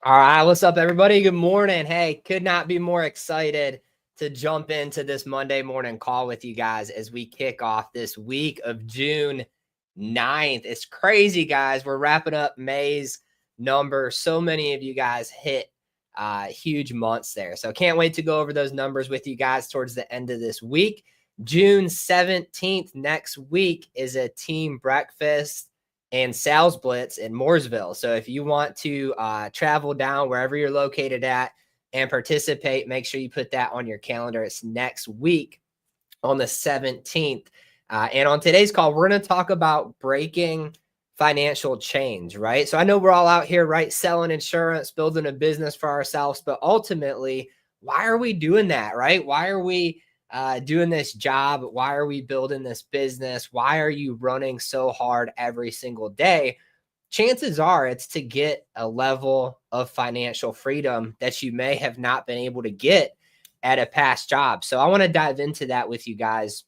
All right, what's up, everybody? Good morning. Hey, could not be more excited to jump into this Monday morning call with you guys as we kick off this week of June 9th. It's crazy, guys. We're wrapping up May's numbers. So many of you guys hit huge months there. So can't wait to go over those numbers with you guys towards the end of this week. June 17th next week is a team breakfast and sales blitz in Mooresville. So if you want to travel down wherever you're located at and participate, make sure you put that on your calendar. It's next week on the 17th. And on today's call, we're going to talk about breaking financial chains, right? So I know we're all out here, right, selling insurance, building a business for ourselves, but ultimately, why are we doing that, right? Why are we doing this job? Why are we building this business? Why are you running so hard every single day? Chances are it's to get a level of financial freedom that you may have not been able to get at a past job. So I want to dive into that with you guys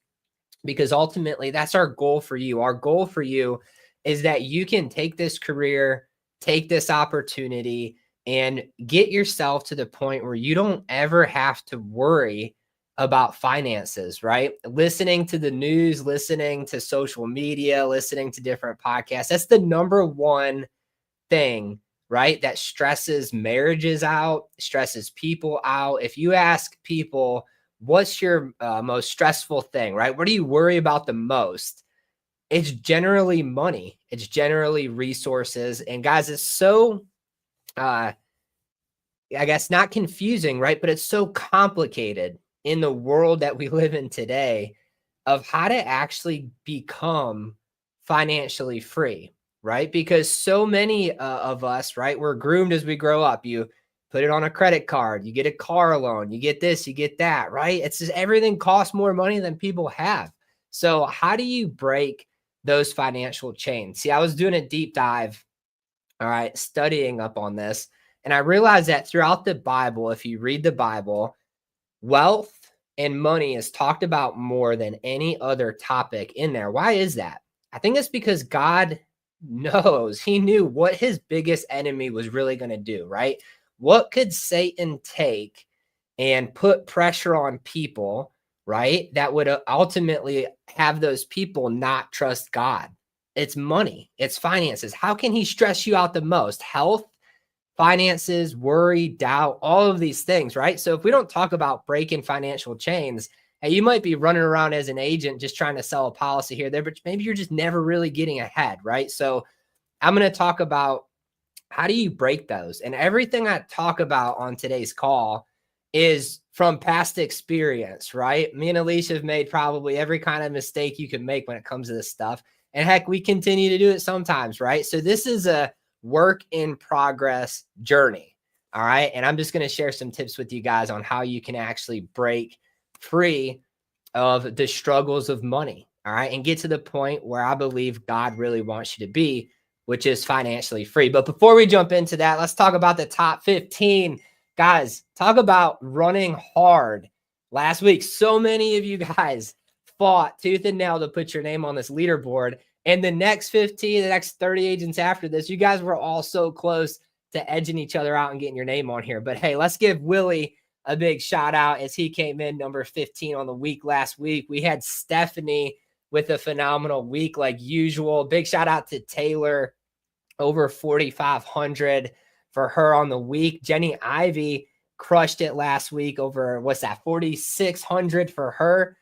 because ultimately that's our goal for you. Our goal for you is that you can take this career, take this opportunity, and get yourself to the point where you don't ever have to worry about finances, right? Listening to the news, listening to social media, listening to different podcasts. That's the number one thing, right? That stresses marriages out, stresses people out. If you ask people, what's your most stressful thing, right? What do you worry about the most? It's generally money. It's generally resources. And guys, it's so, I guess, not confusing, right? But it's so complicated in the world that we live in today of how to actually become financially free, right? Because so many of us, right, we're groomed as we grow up. You put it on a credit card, you get a car loan, you get this, you get that, right? It's just everything costs more money than people have. So how do you break those financial chains? See, I was doing a deep dive, all right, studying up on this, and I realized that throughout the Bible, if you read the Bible, wealth and money is talked about more than any other topic in there. Why is that? I think it's because God knows, he knew what his biggest enemy was really going to do, right? What could Satan take and put pressure on people, right? That would ultimately have those people not trust God. It's money, it's finances. How can he stress you out the most? Health, finances, worry, doubt, all of these things, right? So if we don't talk about breaking financial chains, hey, you might be running around as an agent just trying to sell a policy here, there, but maybe you're just never really getting ahead, right? So I'm going to talk about how do you break those? And everything I talk about on today's call is from past experience, right? Me and Alicia have made probably every kind of mistake you can make when it comes to this stuff. And heck, we continue to do it sometimes, right? So this is a work in progress journey. All right. And I'm just going to share some tips with you guys on how you can actually break free of the struggles of money. All right. And get to the point where I believe God really wants you to be, which is financially free. But before we jump into that, let's talk about the top 15. Guys, talk about running hard. Last week, so many of you guys fought tooth and nail to put your name on this leaderboard. And the next 15, the next 30 agents after this, you guys were all so close to edging each other out and getting your name on here. But hey, let's give Willie a big shout out as he came in number 15 on the week last week. We had Stephanie with a phenomenal week like usual. Big shout out to Taylor, over 4,500 for her on the week. Jenny Ivy crushed it last week, over, what's that, 4,600 for her.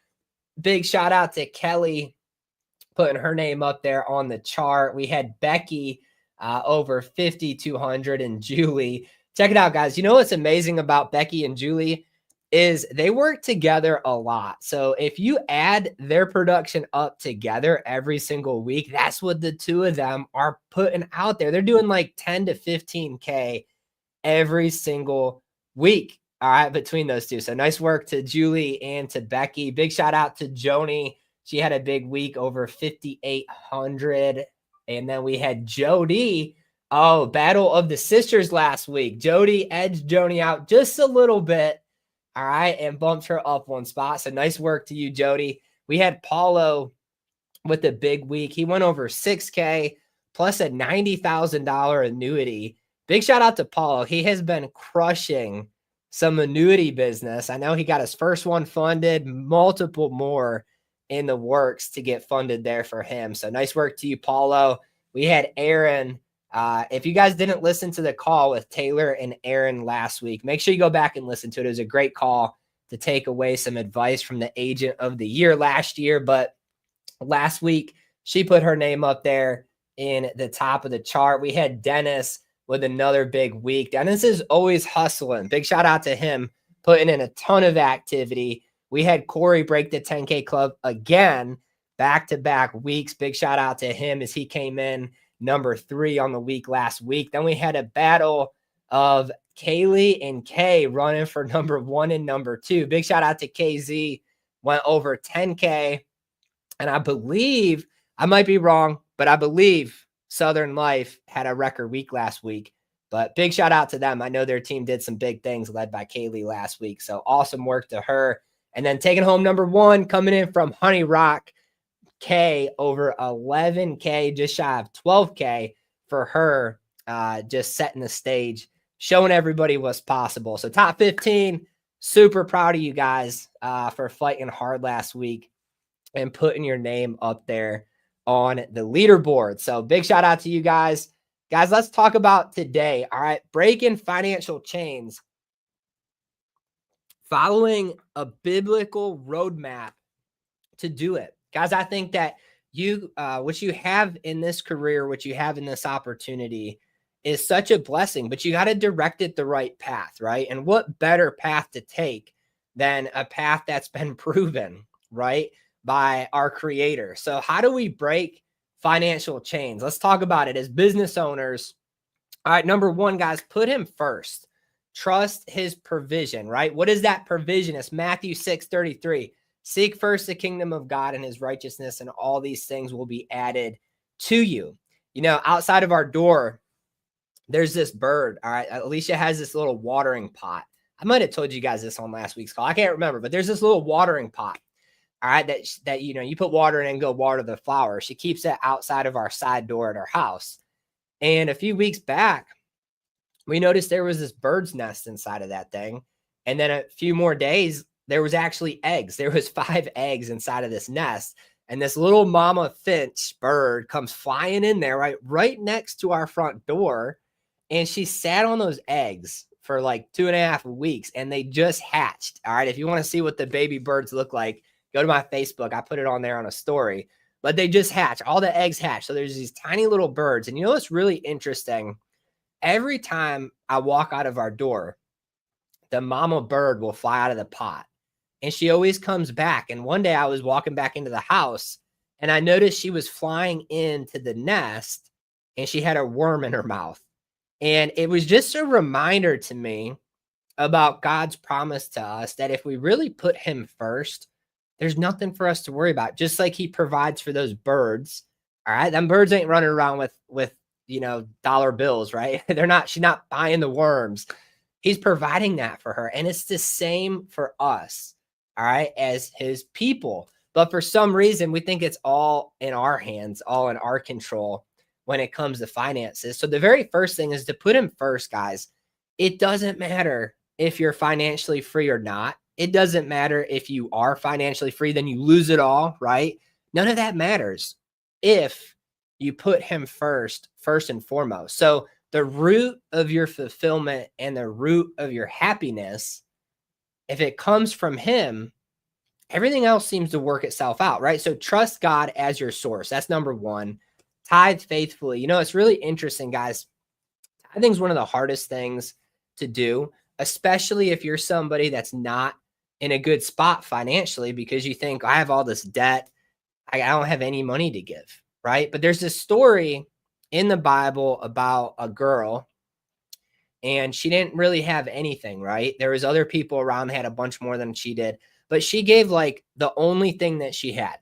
Big shout out to Kelly, putting her name up there on the chart. We had Becky over 5,200 and Julie. Check it out, guys. You know what's amazing about Becky and Julie is they work together a lot. So if you add their production up together every single week, that's what the two of them are putting out there. They're doing like 10 to 15K every single week. All right, between those two. So nice work to Julie and to Becky. Big shout out to Joni. She had a big week, over 5,800. And then we had Jody. Oh, battle of the sisters last week. Jody edged Joni out just a little bit. All right, and bumped her up one spot. So nice work to you, Jody. We had Paulo with a big week. He went over 6K plus a $90,000 annuity Big shout out to Paulo. He has been crushing some annuity business. I know he got his first one funded, multiple more in the works to get funded there for him. So nice work to you, Paulo. We had Aaron. If you guys didn't listen to the call with Taylor and Aaron last week, make sure you go back and listen to it. It was a great call to take away some advice from the agent of the year last year. But last week, she put her name up there in the top of the chart. We had Dennis with another big week. Dennis is always hustling. Big shout out to him, putting in a ton of activity. We had Corey break the 10K club again, back-to-back weeks. Big shout out to him as he came in number 3 on the week last week. Then we had a battle of Kaylee and Kay running for number 1 and number 2. Big shout out to KZ, went over 10K. And I believe, I might be wrong, but I believe Southern Life had a record week last week. But big shout out to them. I know their team did some big things led by Kaylee last week. So awesome work to her. And then taking home number 1, coming in from Honey Rock, K, over 11K, just shy of 12K for her, just setting the stage, showing everybody what's possible. So top 15, super proud of you guys for fighting hard last week and putting your name up there on the leaderboard. So big shout out to you guys. Guys, let's talk about today. All right, breaking financial chains. Following a biblical roadmap to do it. Guys, I think that you, what you have in this career, what you have in this opportunity is such a blessing, but you got to direct it the right path, right? And what better path to take than a path that's been proven, right, by our creator. So how do we break financial chains? Let's talk about it as business owners. All right, number 1, guys, put him first. Trust his provision, right? What is that provision? It's Matthew 6:33. Seek first the kingdom of God and his righteousness, and all these things will be added to you. You know, outside of our door, there's this bird. All right, Alicia has this little watering pot. I might have told you guys this on last week's call. I can't remember, but there's this little watering pot. All right, that you know, you put water in and go water the flowers. She keeps it outside of our side door at our house. And a few weeks back, we noticed there was this bird's nest inside of that thing. And then a few more days, there was actually eggs. There was 5 eggs inside of this nest. And this little mama finch bird comes flying in there, right next to our front door. And she sat on those eggs for like 2.5 weeks, and they just hatched. All right, if you want to see what the baby birds look like, go to my Facebook. I put it on there on a story. But they just hatch. All the eggs hatch. So there's these tiny little birds. And you know what's really interesting? Every time I walk out of our door, the mama bird will fly out of the pot. And she always comes back. And one day I was walking back into the house, and I noticed she was flying into the nest, and she had a worm in her mouth. And it was just a reminder to me about God's promise to us that if we really put him first, there's nothing for us to worry about. Just like he provides for those birds. All right. Them birds ain't running around with, you know, dollar bills, right? She's not buying the worms. He's providing that for her. And it's the same for us. All right. As his people. But for some reason, we think it's all in our hands, all in our control when it comes to finances. So the very first thing is to put him first, guys. It doesn't matter if you're financially free or not. It doesn't matter if you are financially free, then you lose it all, right? None of that matters if you put him first and foremost. So the root of your fulfillment and the root of your happiness, if it comes from him, everything else seems to work itself out, right? So trust God as your source. That's number 1. Tithe faithfully. You know, it's really interesting, guys. I think it's one of the hardest things to do, especially if you're somebody that's not in a good spot financially, because you think, I have all this debt. I don't have any money to give, right? But there's this story in the Bible about a girl, and she didn't really have anything, right? There was other people around that had a bunch more than she did, but she gave like the only thing that she had.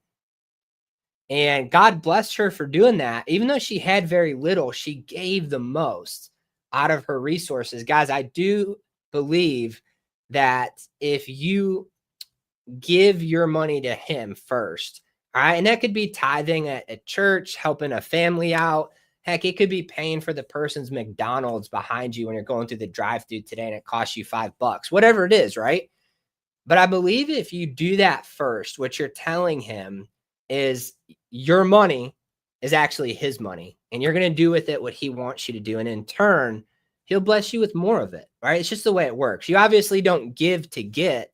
And God blessed her for doing that. Even though she had very little, she gave the most out of her resources. Guys, I do believe that if you give your money to him first, all right, and that could be tithing at church, helping a family out, Heck, it could be paying for the person's McDonald's behind you when you're going through the drive-through today and it costs you $5, whatever it is, right? But I believe if you do that first, what you're telling him is your money is actually his money, and you're going to do with it what he wants you to do. And in turn, he'll bless you with more of it, right? It's just the way it works. You obviously don't give to get,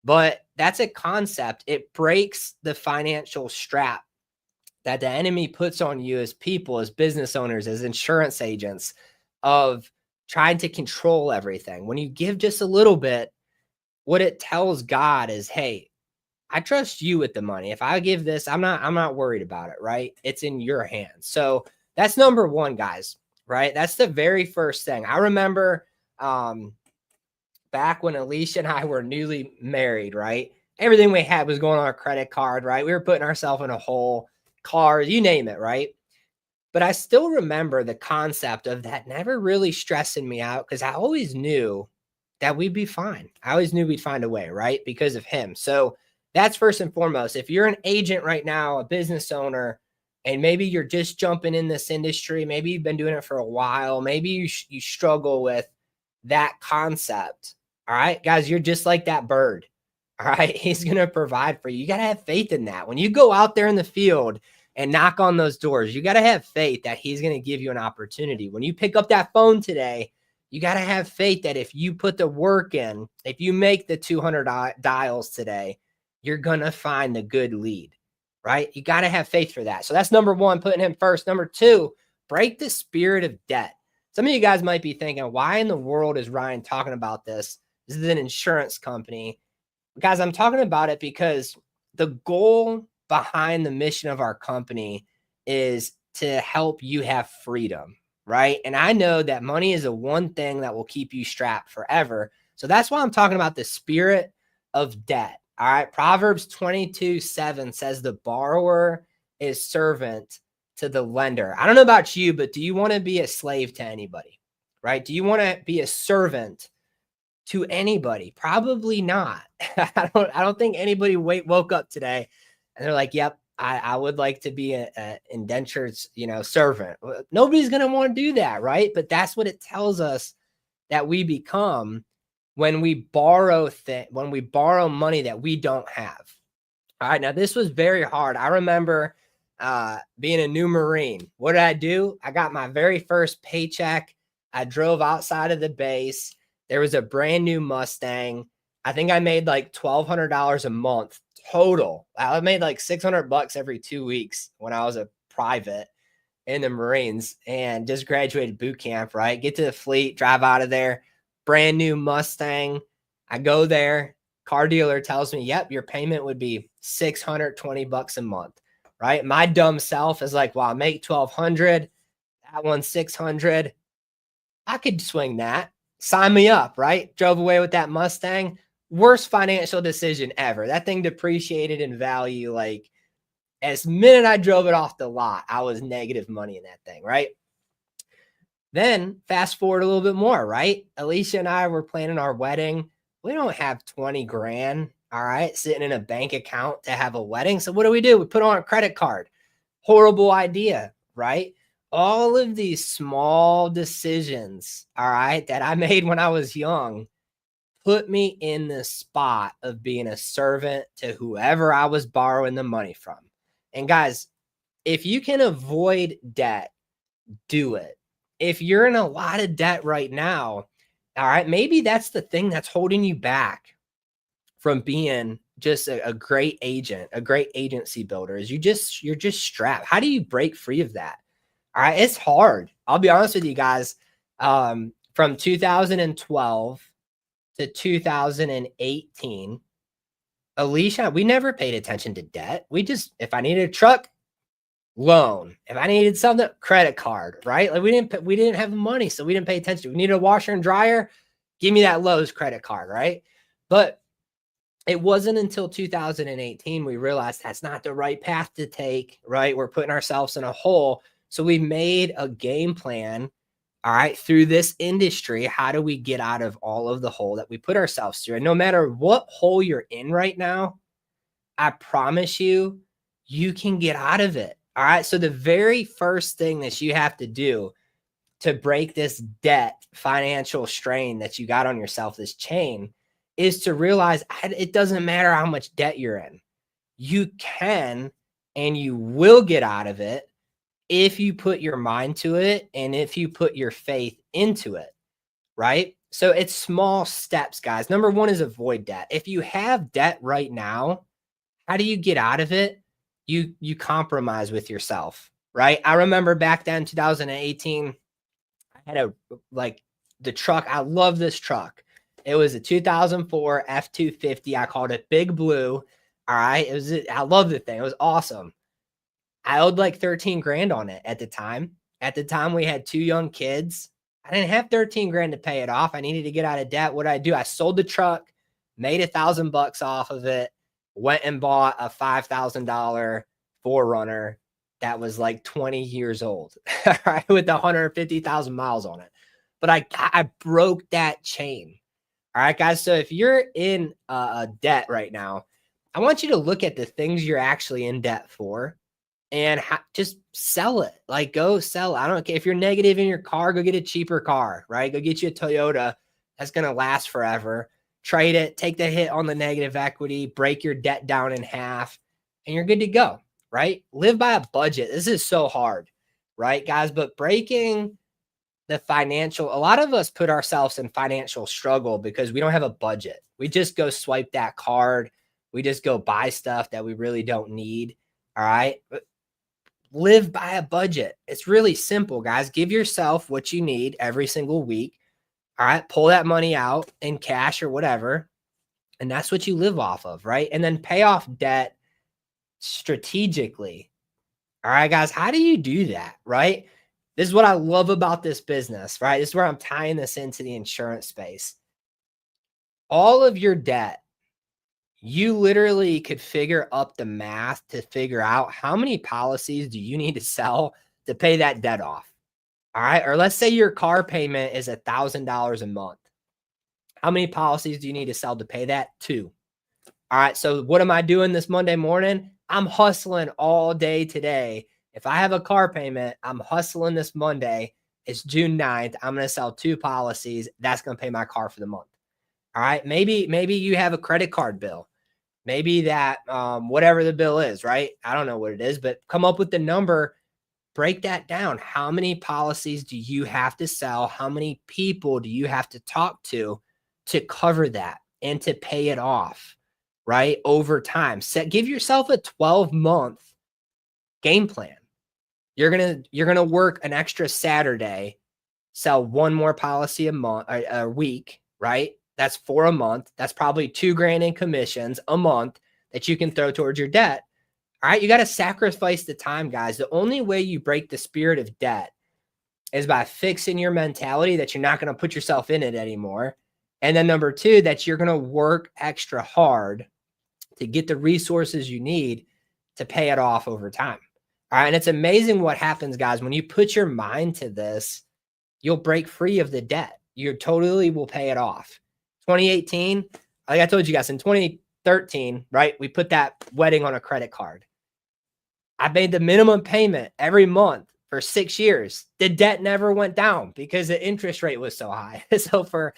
but that's a concept. It breaks the financial strap that the enemy puts on you as people, as business owners, as insurance agents, of trying to control everything. When you give just a little bit, what it tells God is, hey, I trust you with the money. If I give this, I'm not worried about it, right? It's in your hands. So that's number one, guys, right? That's the very first thing. I remember back when Alicia and I were newly married, right? Everything we had was going on our credit card, right? We were putting ourselves in a hole, cars, you name it, right? But I still remember the concept of that never really stressing me out because I always knew that we'd be fine. I always knew we'd find a way, right? Because of him. So that's first and foremost. If you're an agent right now, a business owner, and maybe you're just jumping in this industry, maybe you've been doing it for a while, maybe you struggle with that concept. All right, guys, you're just like that bird. All right, he's going to provide for you. You got to have faith in that. When you go out there in the field and knock on those doors, you got to have faith that he's going to give you an opportunity. When you pick up that phone today, you got to have faith that if you put the work in, if you make the 200 dials today, you're going to find the good lead, right? You got to have faith for that. So that's number one, putting him first. Number two, break the spirit of debt. Some of you guys might be thinking, why in the world is Ryan talking about this? This is an insurance company. Guys, I'm talking about it because the goal behind the mission of our company is to help you have freedom, right? And I know that money is the one thing that will keep you strapped forever. So that's why I'm talking about the spirit of debt. All right. Proverbs 22:7 says the borrower is servant to the lender. I don't know about you, but do you want to be a slave to anybody, right? Do you want to be a servant to anybody? Probably not. I don't think anybody woke up today and they're like, yep, I would like to be a indentured, servant. Nobody's going to want to do that, right? But that's what it tells us that we become when we borrow money that we don't have. All right. Now this was very hard. I remember being a new Marine. What did I do? I got my very first paycheck. I drove outside of the base. There was a brand new Mustang. I think I made like $1,200 a month total. I made like $600 every 2 weeks when I was a private in the Marines and just graduated boot camp, right? Get to the fleet, drive out of there, brand new Mustang. I go there. Car dealer tells me, yep, your payment would be $620 a month, right? My dumb self is like, well, I make $1,200. That one's $600. I could swing that. Sign me up, right? Drove away with that Mustang. Worst financial decision ever. That thing depreciated in value. Like, as minute I drove it off the lot, I was negative money in that thing, right? Then fast forward a little bit more, right? Alicia and I were planning our wedding. We don't have 20 grand, all right, sitting in a bank account to have a wedding. So what do? We put on a credit card. Horrible idea, right? All of these small decisions, all right, that I made when I was young put me in the spot of being a servant to whoever I was borrowing the money from. And guys, if you can avoid debt, do it. If you're in a lot of debt right now, all right, maybe that's the thing that's holding you back from being just a great agent, a great agency builder, is you're just strapped. How do you break free of that? All right, it's hard. I'll be honest with you guys. From 2012 to 2018, Alicia, we never paid attention to debt. If I needed a truck, loan. If I needed something, credit card, right? Like we didn't have the money, so we didn't pay attention. We needed a washer and dryer, give me that Lowe's credit card, right? But it wasn't until 2018 we realized that's not the right path to take, right? We're putting ourselves in a hole. So we made a game plan, all right, through this industry. How do we get out of all of the hole that we put ourselves through? And no matter what hole you're in right now, I promise you, you can get out of it. All right. So the very first thing that you have to do to break this debt financial strain that you got on yourself, this chain, is to realize it doesn't matter how much debt you're in. You can and you will get out of it if you put your mind to it and if you put your faith into it, right? So it's small steps, guys. Number one is avoid debt. If you have debt right now, how do you get out of it? You compromise with yourself, right? I remember back then, 2018, I had the truck. I love this truck. It was a 2004 F-250. I called it Big Blue. All right. I love the thing. It was awesome. I owed like 13 grand on it at the time. At the time, we had 2 young kids. I didn't have 13 grand to pay it off. I needed to get out of debt. What did I do? I sold the truck, made $1,000 off of it, went and bought a $5,000 4Runner that was like 20 years old, right, with 150,000 miles on it. But I broke that chain. All right, guys. So if you're in a debt right now, I want you to look at the things you're actually in debt for and just sell it. Like, go sell it. I don't care if you're negative in your car, go get a cheaper car, right? Go get you a Toyota that's going to last forever. Trade it, take the hit on the negative equity, break your debt down in half, and you're good to go, right? Live by a budget. This is so hard, right, guys? But breaking the financial, a lot of us put ourselves in financial struggle because we don't have a budget. We just go swipe that card. We just go buy stuff that we really don't need. All right. Live by a budget. It's really simple, guys. Give yourself what you need every single week. All right. Pull that money out in cash or whatever. And that's what you live off of. Right. And then pay off debt strategically. All right, guys. How do you do that? Right. This is what I love about this business, right? This is where I'm tying this into the insurance space. All of your debt, you literally could figure up the math to figure out how many policies do you need to sell to pay that debt off. All right. Or let's say your car payment is $1,000 a month. How many policies do you need to sell to pay that? 2. All right. So what am I doing this Monday morning? I'm hustling all day today. If I have a car payment, I'm hustling this Monday. It's June 9th. I'm going to sell 2 policies. That's going to pay my car for the month. All right. Maybe you have a credit card bill. Maybe that, whatever the bill is, right? I don't know what it is, but come up with the number, break that down. How many policies do you have to sell? How many people do you have to talk to cover that and to pay it off, right? Over time. Give yourself a 12-month game plan. You're going to work an extra Saturday, sell 1 more policy a week, right? That's 4 a month. That's probably $2,000 in commissions a month that you can throw towards your debt. All right. You got to sacrifice the time, guys. The only way you break the spirit of debt is by fixing your mentality that you're not going to put yourself in it anymore. And then number 2, that you're going to work extra hard to get the resources you need to pay it off over time. All right. And it's amazing what happens, guys. When you put your mind to this, you'll break free of the debt. You totally will pay it off. 2018, like I told you guys, in 2013, right, we put that wedding on a credit card. I made the minimum payment every month for 6 years. The debt never went down because the interest rate was so high. So for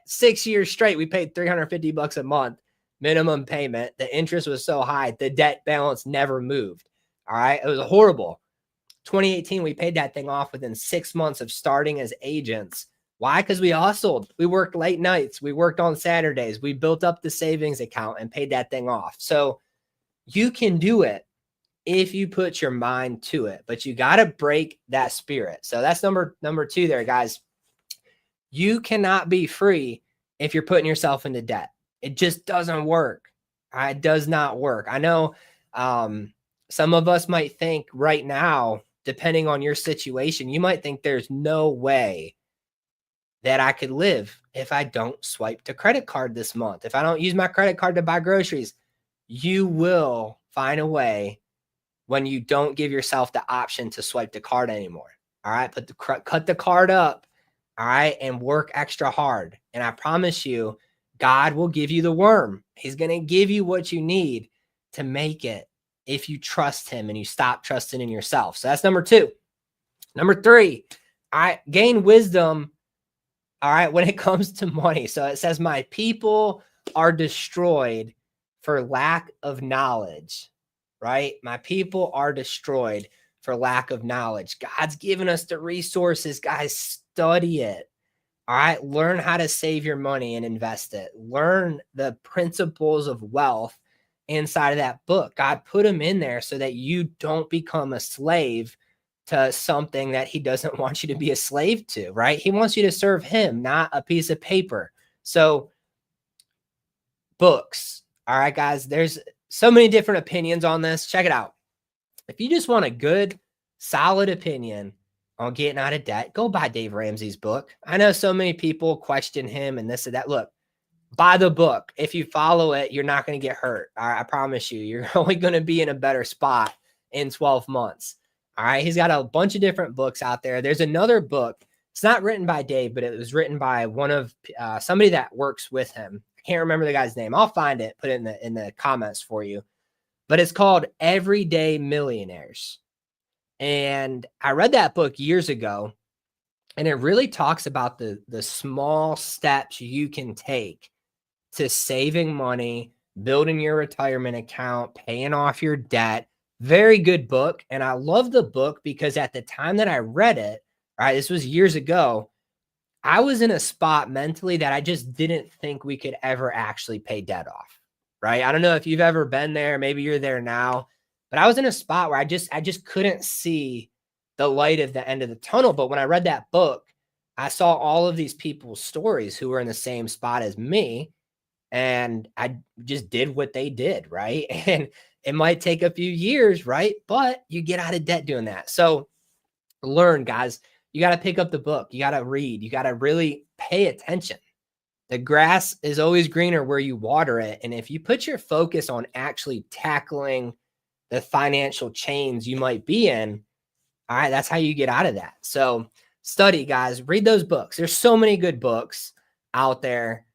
6 years straight, we paid $350 a month minimum payment. The interest was so high, the debt balance never moved. All right. It was horrible. 2018, we paid that thing off within 6 months of starting as agents. Why? Because we hustled. We worked late nights. We worked on Saturdays. We built up the savings account and paid that thing off. So you can do it if you put your mind to it, but you got to break that spirit. So that's number 2 there, guys. You cannot be free if you're putting yourself into debt. It just doesn't work. It does not work. I know some of us might think right now, depending on your situation, you might think there's no way that I could live if I don't swipe the credit card this month. If I don't use my credit card to buy groceries, you will find a way when you don't give yourself the option to swipe the card anymore. All right. Cut the card up. All right. And work extra hard. And I promise you, God will give you the worm. He's going to give you what you need to make it if you trust him and you stop trusting in yourself. So that's number 2. Number 3, I gain wisdom, all right, when it comes to money. So it says, my people are destroyed for lack of knowledge, right? My people are destroyed for lack of knowledge. God's given us the resources, guys. Study it. All right. Learn how to save your money and invest it. Learn the principles of wealth inside of that book. God put them in there so that you don't become a slave to something that he doesn't want you to be a slave to, right? He wants you to serve him, not a piece of paper. So books. All right, guys, there's so many different opinions on this. Check it out. If you just want a good, solid opinion on getting out of debt, go buy Dave Ramsey's book. I know so many people question him and this and that. Look, buy the book. If you follow it, you're not going to get hurt. All right, I promise you, you're only going to be in a better spot in 12 months. All right, he's got a bunch of different books out there. There's another book. It's not written by Dave, but it was written by one of somebody that works with him. I can't remember the guy's name. I'll find it, put it in the comments for you. But it's called Everyday Millionaires. And I read that book years ago, and it really talks about the small steps you can take to saving money, building your retirement account, paying off your debt. Very good book. And I love the book because at the time that I read it, right, this was years ago, I was in a spot mentally that I just didn't think we could ever actually pay debt off, right? I don't know if you've ever been there. Maybe you're there now, but I was in a spot where I just couldn't see the light at the end of the tunnel. But when I read that book, I saw all of these people's stories who were in the same spot as me. And I just did what they did, right? And it might take a few years, right? But you get out of debt doing that. So learn, guys. You got to pick up the book. You got to read. You got to really pay attention. The grass is always greener where you water it. And if you put your focus on actually tackling the financial chains you might be in, all right, that's how you get out of that. So study, guys. Read those books. There's so many good books out there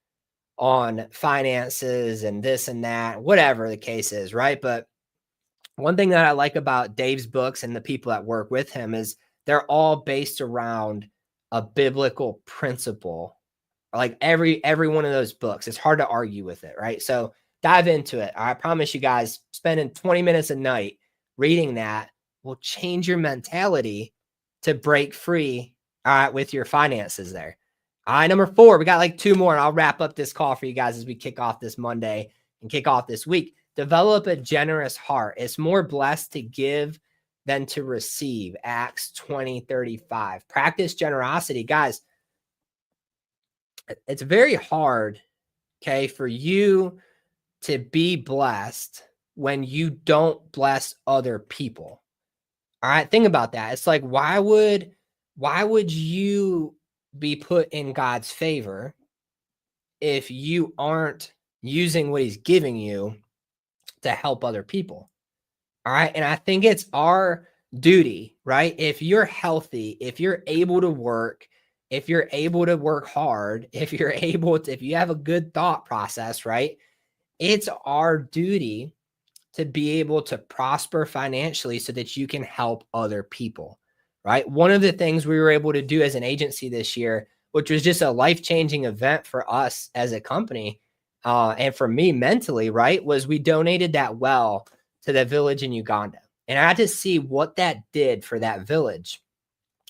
on finances and this and that, whatever the case is, right? But one thing that I like about Dave's books and the people that work with him is they're all based around a biblical principle. Like every one of those books, it's hard to argue with it, right? So dive into it. I promise you guys, spending 20 minutes a night reading that will change your mentality to break free, all right, with your finances there. All right, number 4, we got like 2 more, and I'll wrap up this call for you guys as we kick off this Monday and kick off this week. Develop a generous heart. It's more blessed to give than to receive. Acts 20:35. Practice generosity. Guys, it's very hard, okay, for you to be blessed when you don't bless other people. All right, think about that. It's like, why would you be put in God's favor if you aren't using what he's giving you to help other people? All right. And I think it's our duty, right? If you're healthy, if you're able to work, if you're able to work hard, if you have a good thought process, right? It's our duty to be able to prosper financially so that you can help other people, right? One of the things we were able to do as an agency this year, which was just a life-changing event for us as a company, and for me mentally, right, was we donated that well to the village in Uganda. And I had to see what that did for that village,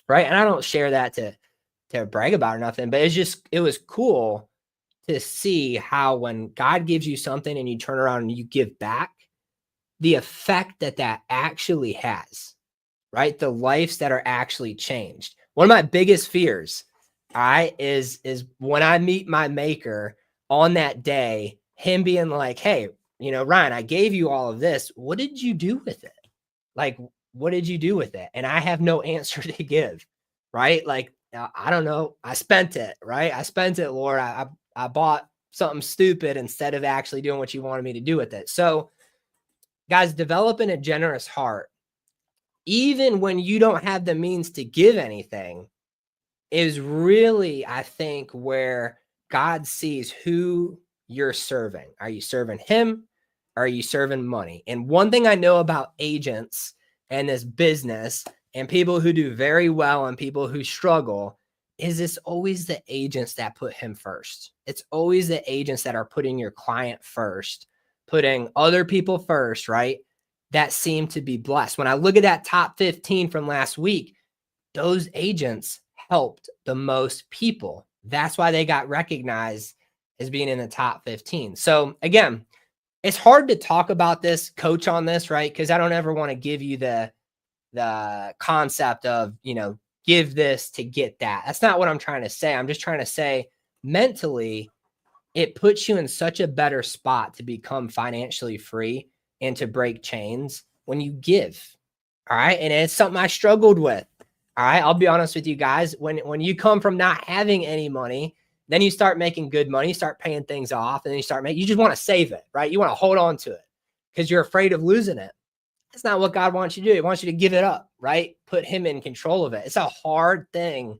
right? And I don't share that to brag about or nothing, but it was cool to see how when God gives you something and you turn around and you give back, the effect that actually has, right? The lives that are actually changed. One of my biggest fears, all right, is when I meet my maker on that day, him being like, hey, Ryan, I gave you all of this. What did you do with it? Like, what did you do with it? And I have no answer to give, right? Like, I don't know. I spent it, right? I spent it, Lord. I bought something stupid instead of actually doing what you wanted me to do with it. So, guys, developing a generous heart, even when you don't have the means to give anything, is really, I think, where God sees who you're serving. Are you serving him are you serving money? And one thing I know about agents and this business and people who do very well and people who struggle is it's always the agents that put him first. It's always the agents that are putting your client first, putting other people first, right? That seem to be blessed. When I look at that top 15 from last week, those agents helped the most people. That's why they got recognized as being in the top 15. So again, it's hard to talk about this, coach on this, right? Because I don't ever want to give you the concept of, give this to get that. That's not what I'm trying to say. I'm just trying to say mentally, it puts you in such a better spot to become financially free and to break chains when you give. All right. And it's something I struggled with. All right. I'll be honest with you guys. When you come from not having any money, then you start making good money, you start paying things off, and then you just want to save it, right? You want to hold on to it because you're afraid of losing it. That's not what God wants you to do. He wants you to give it up, right? Put him in control of it. It's a hard thing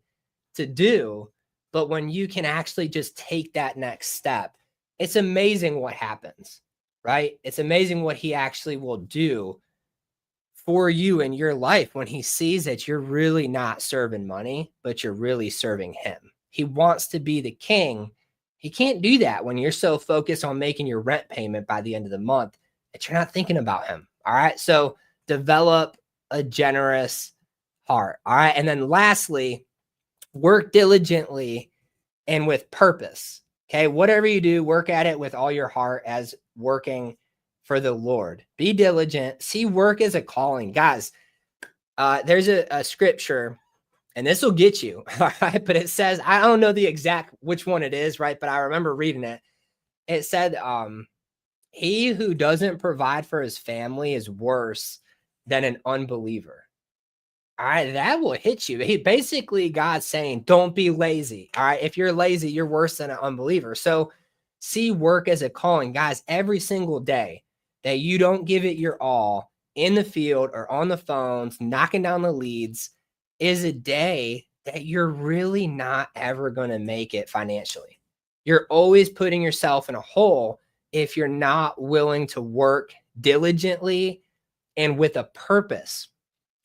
to do, but when you can actually just take that next step, it's amazing what happens, right? It's amazing what he actually will do for you in your life when he sees that you're really not serving money, but you're really serving him. He wants to be the king. He can't do that when you're so focused on making your rent payment by the end of the month that you're not thinking about him. All right. So develop a generous heart. All right. And then lastly, work diligently and with purpose. Okay. Whatever you do, work at it with all your heart as working for the Lord. Be diligent. See work as a calling. Guys, there's a scripture, and this will get you. All right. But it says, I don't know the exact which one it is, right? But I remember reading it. It said, he who doesn't provide for his family is worse than an unbeliever. All right, that will hit you. Basically, God's saying, don't be lazy. All right, if you're lazy, you're worse than an unbeliever. So see work as a calling. Guys, every single day that you don't give it your all in the field or on the phones, knocking down the leads, is a day that you're really not ever going to make it financially. You're always putting yourself in a hole if you're not willing to work diligently and with a purpose.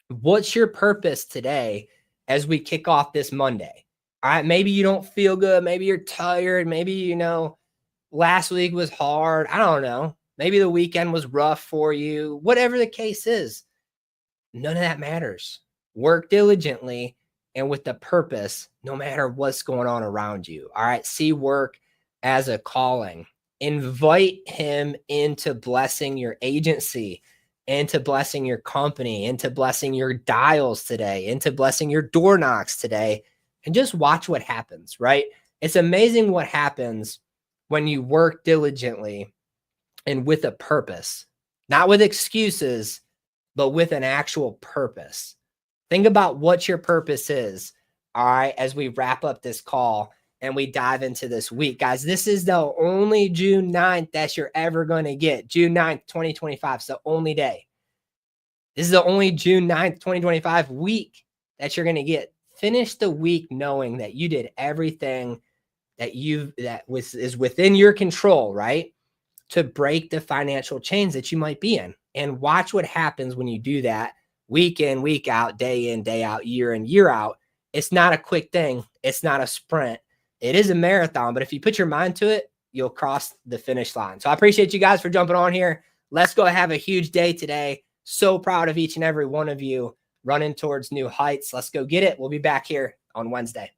What's your purpose today as we kick off this Monday? All right, maybe you don't feel good. Maybe you're tired. Maybe, last week was hard. I don't know. Maybe the weekend was rough for you. Whatever the case is, none of that matters. Work diligently and with the purpose, no matter what's going on around you. All right, see work as a calling. Invite him into blessing your agency, into blessing your company, into blessing your dials today, into blessing your door knocks today, and just watch what happens, right? It's amazing what happens when you work diligently and with a purpose, not with excuses, but with an actual purpose. Think about what your purpose is, all right, as we wrap up this call and we dive into this week. Guys, this is the only June 9th that you're ever going to get. June 9th, 2025 is the only day. This is the only June 9th, 2025 week that you're going to get. Finish the week knowing that you did everything that is within your control, right? To break the financial chains that you might be in. And watch what happens when you do that week in, week out, day in, day out, year in, year out. It's not a quick thing. It's not a sprint. It is a marathon, but if you put your mind to it, you'll cross the finish line. So I appreciate you guys for jumping on here. Let's go have a huge day today. So proud of each and every one of you running towards new heights. Let's go get it. We'll be back here on Wednesday.